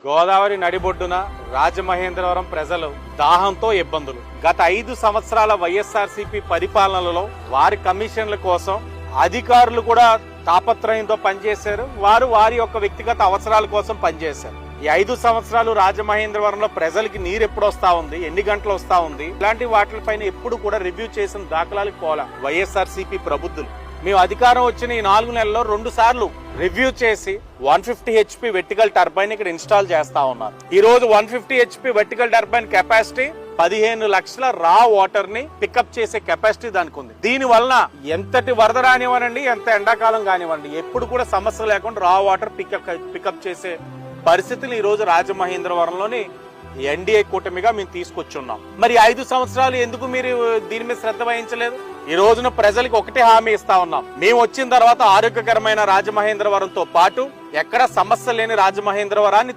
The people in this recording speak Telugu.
గోదావరి నడిబొడ్డున రాజమహేంద్రవరం ప్రజలు దాహంతో ఇబ్బందులు. గత 5 సంవత్సరాల వైఎస్ఆర్సీపీ పరిపాలనలో వారి కమిషన్ల కోసం అధికారులు కూడా తాపత్రయంతో పనిచేశారు. వారి యొక్క వ్యక్తిగత అవసరాల కోసం పనిచేశారు. ఈ 5 సంవత్సరాలు రాజమహేంద్రవరంలో ప్రజలకి నీరు ఎప్పుడు వస్తా ఉంది, ఎన్ని గంటలు వస్తా ఉంది, ఇలాంటి వాటిపైన ఎప్పుడు కూడా రివ్యూ చేసిన దాఖలాలు పోలా వైఎస్ఆర్సీపీ ప్రభుత్వం. మేము అధికారం వచ్చిన ఈ 4 నెలల్లో 2 సార్లు రివ్యూ చేసి 150 HP వెర్టికల్ టర్బైన్ ఇక్కడ ఇన్స్టాల్ చేస్తా ఉన్నారు. ఈ రోజు 150 HP వెర్టికల్ టర్బైన్ కెపాసిటీ 15 లక్షల రా వాటర్ ని పికప్ చేసే కెపాసిటీ దానికి ఉంది. దీని వలన ఎంతటి వరద రానివ్వనండి, ఎంత ఎండాకాలం కానివ్వండి, ఎప్పుడు కూడా సమస్య లేకుండా రా వాటర్ పికప్ చేసే పరిస్థితిని ఈ రోజు రాజమహేంద్రవరంలోని ఎన్డీఏ కూటమిగా మేము తీసుకొచ్చున్నాం. మరి 5 సంవత్సరాలు ఎందుకు మీరు దీని మీద శ్రద్ధ వహించలేదు? ఈ రోజున ప్రజలకు ఒకటే హామీ ఇస్తా ఉన్నాం. మేము వచ్చిన తర్వాత ఆరోగ్యకరమైన రాజమహేంద్రవరంతో పాటు ఎక్కడ సమస్య లేని రాజమహేంద్రవరాన్ని